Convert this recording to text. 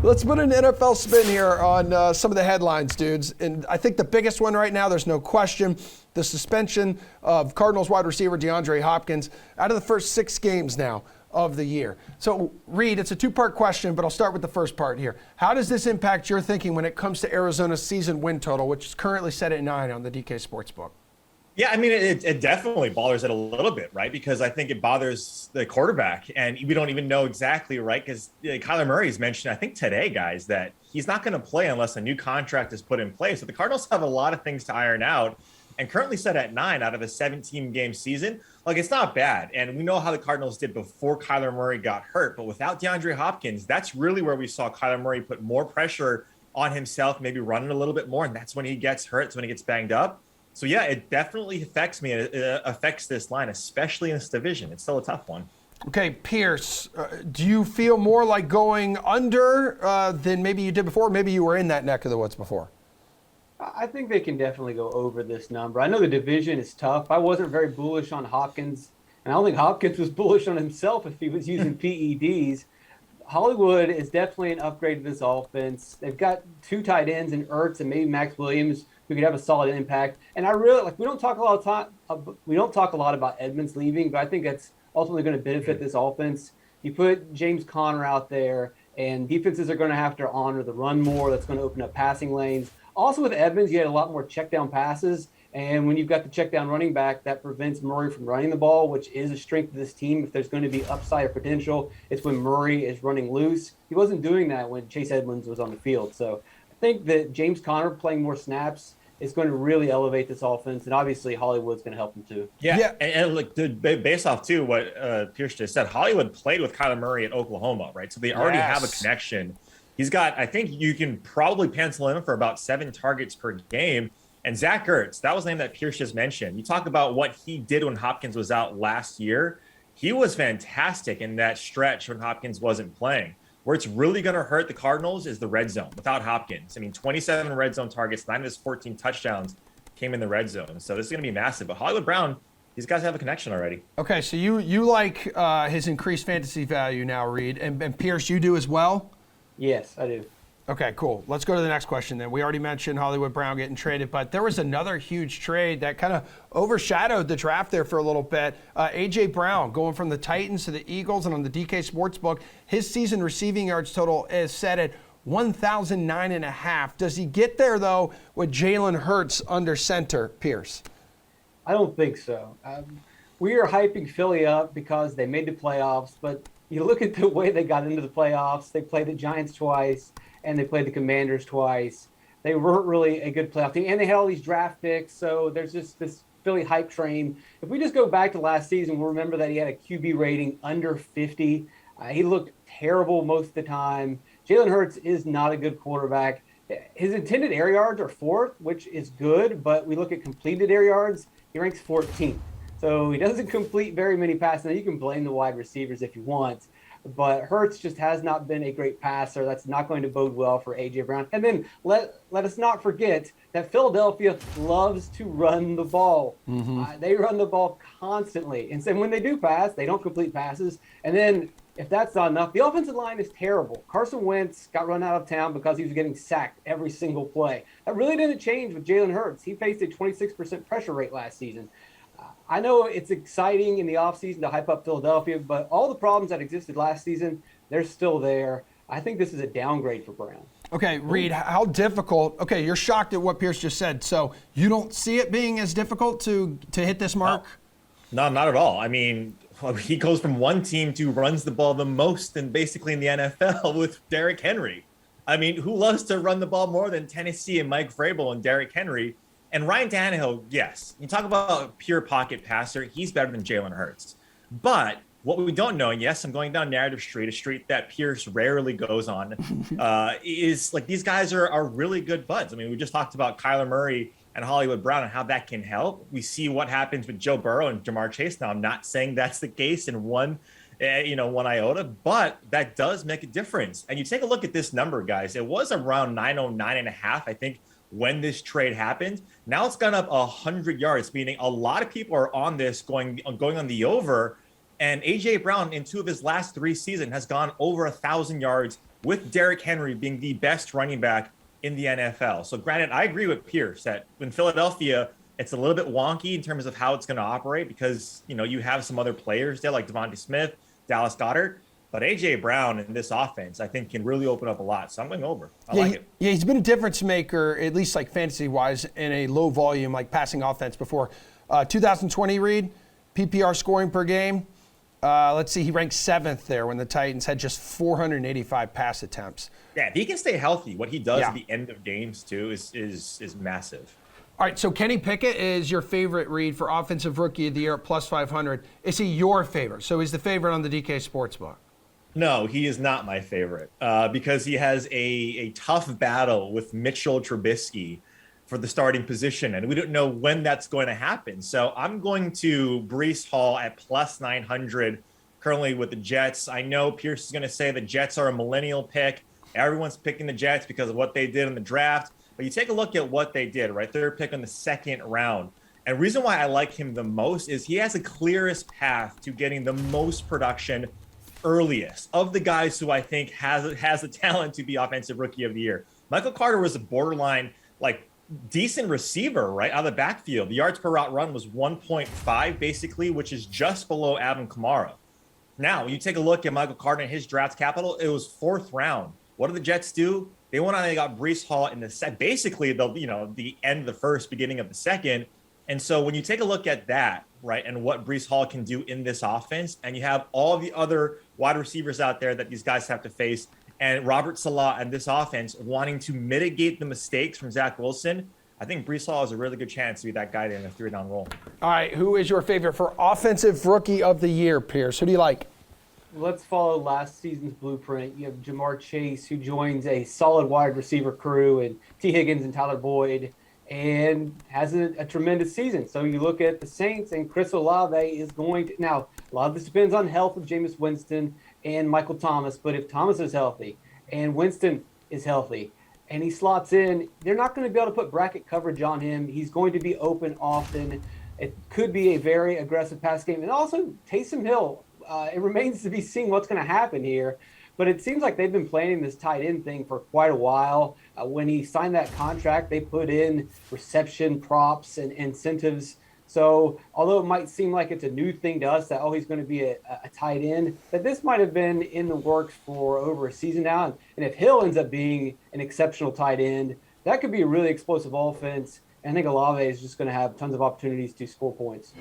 Let's put an NFL spin here on some of the headlines, dudes. And I think the biggest one right now, there's no question, the suspension of Cardinals wide receiver Deandre Hopkins out of the first 6 games now of the year. So, Reid, it's a 2-part question, but I'll start with the first part here. How does this impact your thinking when it comes to Arizona's season win total, which is currently set at 9 on the DK Sportsbook? Yeah, I mean, it definitely bothers it a little bit, right? Because I think it bothers the quarterback, and we don't even know exactly, right? Because Kyler Murray's mentioned, I think today, guys, that he's not going to play unless a new contract is put in place. So the Cardinals have a lot of things to iron out, and currently set at 9 out of a 17-game season. Like, it's not bad, and we know how the Cardinals did before Kyler Murray got hurt. But without DeAndre Hopkins, that's really where we saw Kyler Murray put more pressure on himself, maybe running a little bit more, and that's when he gets hurt. It's when he gets banged up. So, yeah, it definitely affects me. It affects this line, especially in this division. It's still a tough one. Okay, Pearce, do you feel more like going under than maybe you did before? Maybe you were in that neck of the woods before. I think they can definitely go over this number. I know the division is tough. I wasn't very bullish on Hopkins, and I don't think Hopkins was bullish on himself if he was using PEDs. Hollywood is definitely an upgrade to this offense. They've got 2 tight ends in Ertz and maybe Max Williams who could have a solid impact. And I really we don't talk a lot about Edmonds leaving, but I think that's ultimately going to benefit this offense. You put James Conner out there, and defenses are going to have to honor the run more. That's going to open up passing lanes. Also with Edmonds, you had a lot more check down passes. And when you've got the check down running back, that prevents Murray from running the ball, which is a strength of this team. If there's going to be upside or potential, it's when Murray is running loose. He wasn't doing that when Chase Edmonds was on the field. So I think that James Conner playing more snaps is going to really elevate this offense. And obviously Hollywood's going to help him too. Yeah. And look, based off too what Pearce just said, Hollywood played with Kyler Murray at Oklahoma, right? So they already have a connection. He's got, I think you can probably pencil him for about 7 targets per game. And Zach Ertz, that was the name that Pearce just mentioned. You talk about what he did when Hopkins was out last year. He was fantastic in that stretch when Hopkins wasn't playing. Where it's really going to hurt the Cardinals is the red zone without Hopkins. I mean, 27 red zone targets, 9 of his 14 touchdowns came in the red zone. So this is going to be massive. But Hollywood Brown, these guys have a connection already. Okay, so you like his increased fantasy value now, Reid. And Pearce, you do as well? Yes, I do. Okay, cool. Let's go to the next question then. We already mentioned Hollywood Brown getting traded, but there was another huge trade that kind of overshadowed the draft there for a little bit. A.J. Brown going from the Titans to the Eagles, and on the DK Sportsbook, his season receiving yards total is set at 1,009.5. Does he get there, though, with Jalen Hurts under center, Pearce? I don't think so. We are hyping Philly up because they made the playoffs, but you look at the way they got into the playoffs. They played the Giants twice, and they played the Commanders twice. They weren't really a good playoff team, and they had all these draft picks, so there's just this Philly hype train. If we just go back to last season, we'll remember that he had a QB rating under 50. He looked terrible most of the time. Jalen Hurts is not a good quarterback. His intended air yards are 4th, which is good, but we look at completed air yards, he ranks 14th. So he doesn't complete very many passes. Now, you can blame the wide receivers if you want, but Hurts just has not been a great passer. That's not going to bode well for A.J. Brown. And then let us not forget that Philadelphia loves to run the ball. They run the ball constantly. And so when they do pass, they don't complete passes. And then if that's not enough, the offensive line is terrible. Carson Wentz got run out of town because he was getting sacked every single play. That really didn't change with Jalen Hurts. He faced a 26% pressure rate last season. I know it's exciting in the offseason to hype up Philadelphia, but all the problems that existed last season, they're still there. I think this is a downgrade for Brown. Okay, Reid, how difficult? Okay, you're shocked at what Pearce just said, so you don't see it being as difficult to hit this mark? No, not at all. I mean, he goes from one team to runs the ball the most and basically in the NFL with Derrick Henry. I mean, who loves to run the ball more than Tennessee and Mike Vrabel and Derrick Henry? And Ryan Tannehill, yes, you talk about a pure pocket passer, he's better than Jalen Hurts. But what we don't know, and yes, I'm going down narrative street, a street that Pearce rarely goes on, is like these guys are really good buds. I mean, we just talked about Kyler Murray and Hollywood Brown and how that can help. We see what happens with Joe Burrow and Jamar Chase. Now, I'm not saying that's the case in one iota, but that does make a difference. And you take a look at this number, guys. It was around 909.5, I think, when this trade happened. Now it's gone up 100 yards, meaning a lot of people are on this going on the over. And A.J. Brown, in 2 of his last 3 seasons, has gone over 1,000 yards with Derrick Henry being the best running back in the NFL. So granted, I agree with Pearce that in Philadelphia, it's a little bit wonky in terms of how it's going to operate because, you have some other players there like Devontae Smith, Dallas Goedert. But A.J. Brown in this offense, I think, can really open up a lot. So I'm going over. I like it. Yeah, he's been a difference maker, at least like fantasy-wise, in a low volume, like passing offense before. 2020, Reid, PPR scoring per game. Let's see, he ranked 7th there when the Titans had just 485 pass attempts. Yeah, if he can stay healthy, what he does at the end of games, too, is massive. All right, so Kenny Pickett is your favorite, Reid, for Offensive Rookie of the Year at plus 500. Is he your favorite? So he's the favorite on the DK Sportsbook. No, he is not my favorite because he has a tough battle with Mitchell Trubisky for the starting position, and we don't know when that's going to happen. So I'm going to Breece Hall at plus 900 currently with the Jets. I know Pearce is going to say the Jets are a millennial pick. Everyone's picking the Jets because of what they did in the draft. But you take a look at what they did, right? Third pick in the 2nd round. And the reason why I like him the most is he has the clearest path to getting the most production earliest of the guys who I think has the talent to be Offensive Rookie of the Year. Michael Carter was a borderline, decent receiver, right, out of the backfield. The yards per route run was 1.5, basically, which is just below Alvin Kamara. Now, when you take a look at Michael Carter and his draft capital, it was 4th round. What did the Jets do? They went on and they got Breece Hall in basically the end of the 1st, beginning of the 2nd. And so when you take a look at that, right, and what Breece Hall can do in this offense, and you have all the other wide receivers out there that these guys have to face, and Robert Salah and this offense wanting to mitigate the mistakes from Zach Wilson, I think Breece Hall has a really good chance to be that guy in a 3-down role. All right, who is your favorite for Offensive Rookie of the Year, Pearce? Who do you like? Let's follow last season's blueprint. You have Jamar Chase, who joins a solid wide receiver crew, and T. Higgins and Tyler Boyd, and has a tremendous season. So you look at the Saints, and Chris Olave is going to – now, a lot of this depends on health of Jameis Winston and Michael Thomas, but if Thomas is healthy and Winston is healthy and he slots in, they're not going to be able to put bracket coverage on him. He's going to be open often. It could be a very aggressive pass game. And also, Taysom Hill, it remains to be seen what's going to happen here. But it seems like they've been planning this tight end thing for quite a while. When he signed that contract, they put in reception props and incentives. So although it might seem like it's a new thing to us that, he's going to be a tight end, that this might have been in the works for over a season now. And if Hill ends up being an exceptional tight end, that could be a really explosive offense. And I think Olave is just going to have tons of opportunities to score points.